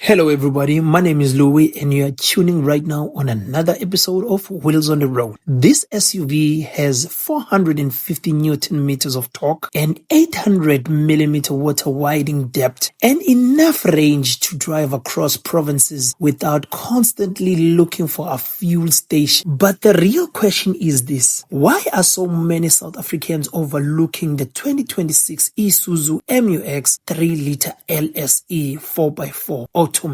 Hello everybody, my name is Louis and you are tuning right now on another episode of Wheels on the Road. This SUV has 450 Newton meters of torque and 800 millimeter water widening depth and enough range to drive across provinces without constantly looking for a fuel station. But the real question is this: why are so many South Africans overlooking the 2026 Isuzu MU-X 3-liter LSE 4x4 automatic? By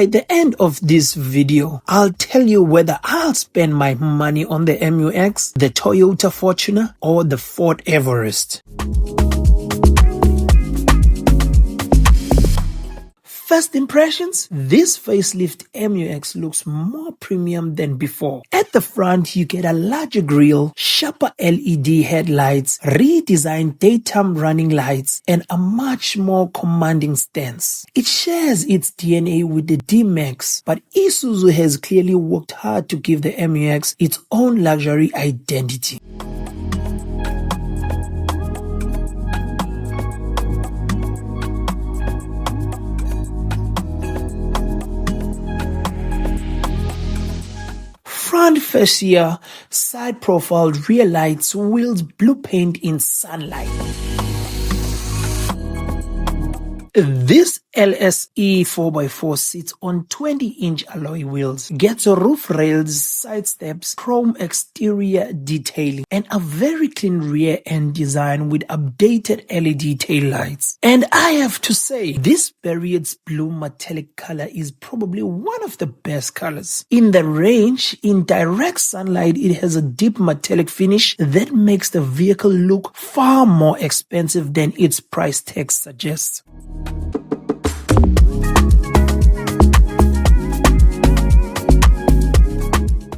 the end of this video, I'll tell you whether I'll spend my money on the MU-X, the Toyota Fortuner, or the Ford Everest. First impressions, this facelift MU-X looks more premium than before. At the front, you get a larger grille, sharper LED headlights, redesigned daytime running lights, and a much more commanding stance. It shares its DNA with the D-Max, but Isuzu has clearly worked hard to give the MU-X its own luxury identity. Front fascia, side profile, rear lights, wheels, blue paint in sunlight. This LSE 4x4 sits on 20-inch alloy wheels, gets roof rails, side steps, chrome exterior detailing, and a very clean rear end design with updated LED taillights. And I have to say, this Biarritz Blue Metallic color is probably one of the best colors. In the range, in direct sunlight, it has a deep metallic finish that makes the vehicle look far more expensive than its price tag suggests.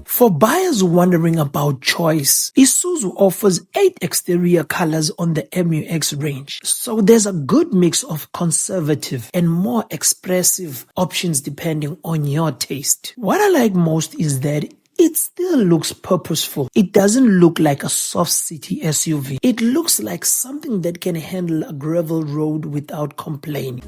For buyers wondering about choice, Isuzu offers 8 exterior colors on the MU-X range. So there's a good mix of conservative and more expressive options depending on your taste. What I like most is that it still looks purposeful. It doesn't look like a soft city SUV. It looks like something that can handle a gravel road without complaining.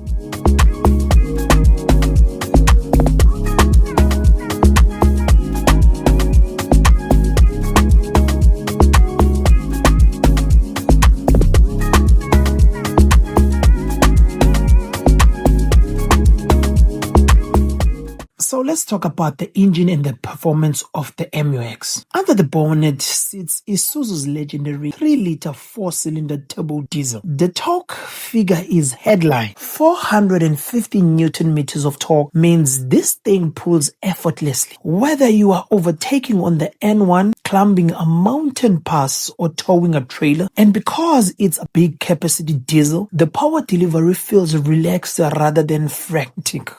So let's talk about the engine and the performance of the MU-X. Under the bonnet sits Isuzu's legendary 3-liter 4-cylinder turbo diesel. The torque figure is headline. 450 Newton meters of torque means this thing pulls effortlessly. Whether you are overtaking on the N1, climbing a mountain pass, or towing a trailer, and because it's a big capacity diesel, the power delivery feels relaxed rather than frantic.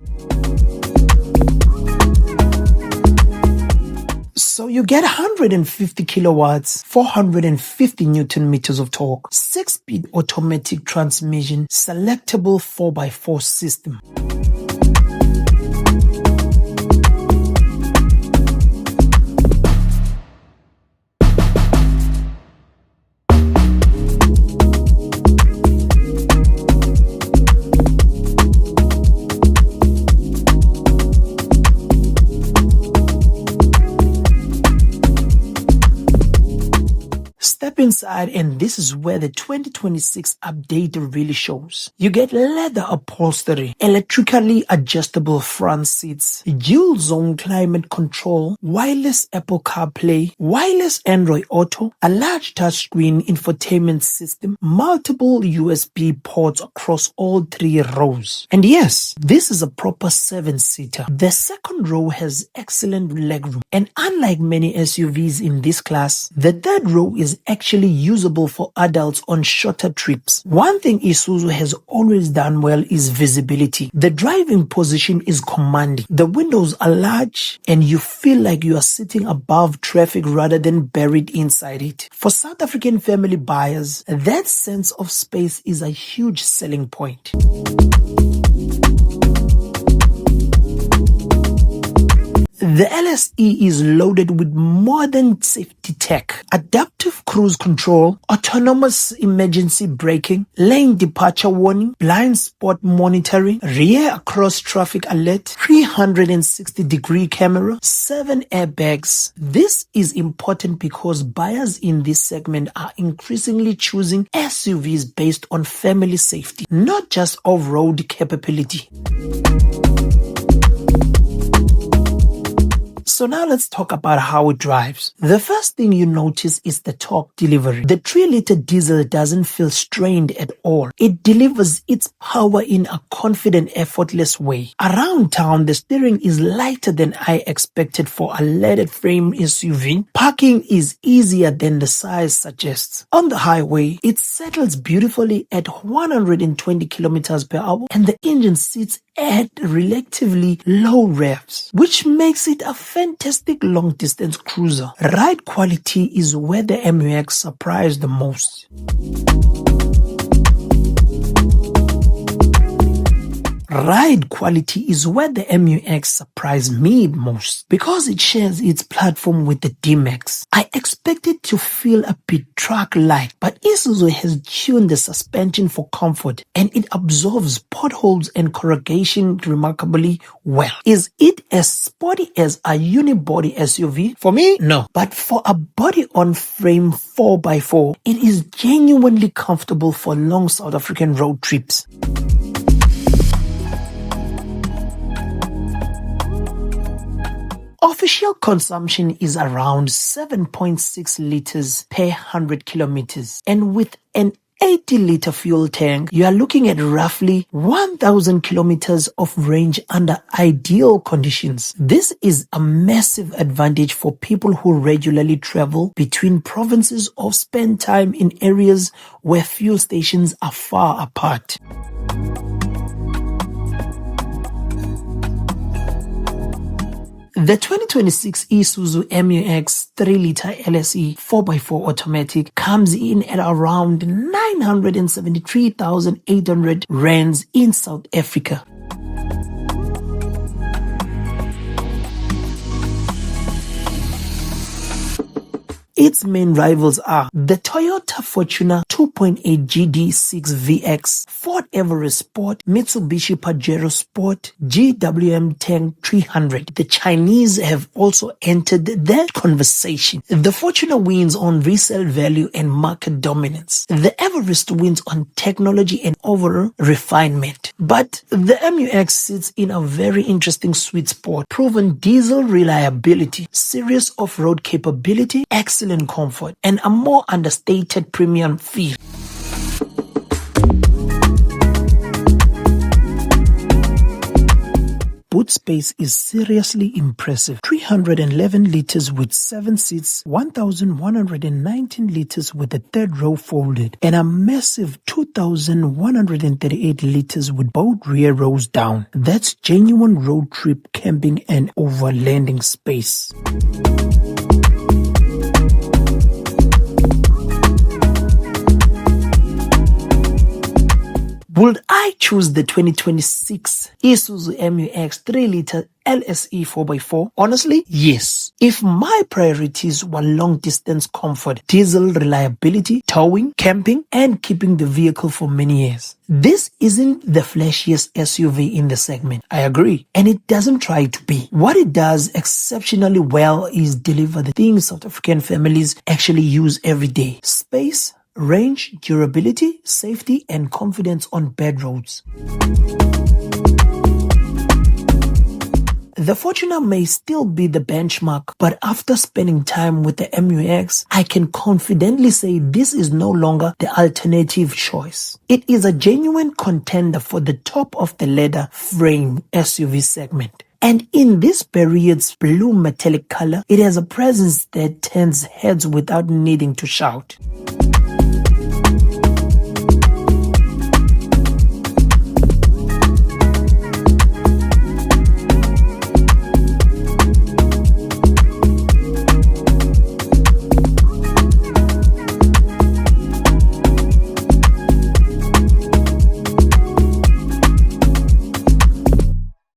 So you get 150 kilowatts, 450 Newton meters of torque, 6-speed automatic transmission, selectable 4x4 system. Step inside and this is where the 2026 update really shows. You get leather upholstery, electrically adjustable front seats, dual zone climate control, wireless Apple CarPlay, wireless Android Auto, a large touchscreen infotainment system, multiple USB ports across all 3 rows. And yes, this is a proper 7-seater. The second row has excellent legroom, and unlike many SUVs in this class, the third row is actually usable for adults on shorter trips. One thing Isuzu has always done well is visibility. The driving position is commanding. The windows are large and you feel like you are sitting above traffic rather than buried inside it. For South African family buyers, that sense of space is a huge selling point. The LSE is loaded with modern safety tech, adaptive cruise control, autonomous emergency braking, lane departure warning, blind spot monitoring, rear cross traffic alert, 360-degree camera, 7 airbags. This is important because buyers in this segment are increasingly choosing SUVs based on family safety, not just off-road capability. So now let's talk about how it drives. The first thing you notice is the torque delivery. The 3-liter diesel doesn't feel strained at all. It delivers its power in a confident, effortless way. Around town, the steering is lighter than I expected for a leaded frame SUV. Parking is easier than the size suggests. On the highway, it settles beautifully at 120 kilometers per hour and the engine sits at relatively low revs, which makes it a fantastic long-distance cruiser. Ride quality is where the MUX surprised the most. Ride quality is where the MUX surprised me most because it shares its platform with the D-Max. I expected to feel a bit truck-like, but Isuzu has tuned the suspension for comfort and it absorbs potholes and corrugation remarkably well. Is it as sporty as a unibody SUV? For me, no. But for a body-on-frame 4x4, it is genuinely comfortable for long South African road trips. Official consumption is around 7.6 liters per 100 kilometers, and with an 80-liter fuel tank, you are looking at roughly 1,000 kilometers of range under ideal conditions. This is a massive advantage for people who regularly travel between provinces or spend time in areas where fuel stations are far apart. The 2026 Isuzu MUX 3-liter LSE 4x4 automatic comes in at around 973,800 rands in South Africa. Its main rivals are the Toyota Fortuner 2.8 GD6 VX, Ford Everest Sport, Mitsubishi Pajero Sport, GWM Tank 300. The Chinese have also entered that conversation. The Fortuner wins on resale value and market dominance. The Everest wins on technology and overall refinement. But the MUX sits in a very interesting sweet spot. Proven diesel reliability, serious off-road capability, excellent comfort, and a more understated premium feel. Boot space is seriously impressive. 311 liters with 7 seats, 1,119 liters with the third row folded, and a massive 2,138 liters with both rear rows down. That's genuine road trip camping and overlanding space. Would I choose the 2026 Isuzu MUX 3-liter LSE 4x4? Honestly, yes. If my priorities were long-distance comfort, diesel reliability, towing, camping, and keeping the vehicle for many years. This isn't the flashiest SUV in the segment, I agree, and it doesn't try to be. What it does exceptionally well is deliver the things South African families actually use every day: space, range, durability, safety, and confidence on bad roads. The Fortuner may still be the benchmark, but after spending time with the MUX, I can confidently say this is no longer the alternative choice. It is a genuine contender for the top of the ladder frame SUV segment. And in this Biarritz Blue Metallic color, it has a presence that turns heads without needing to shout.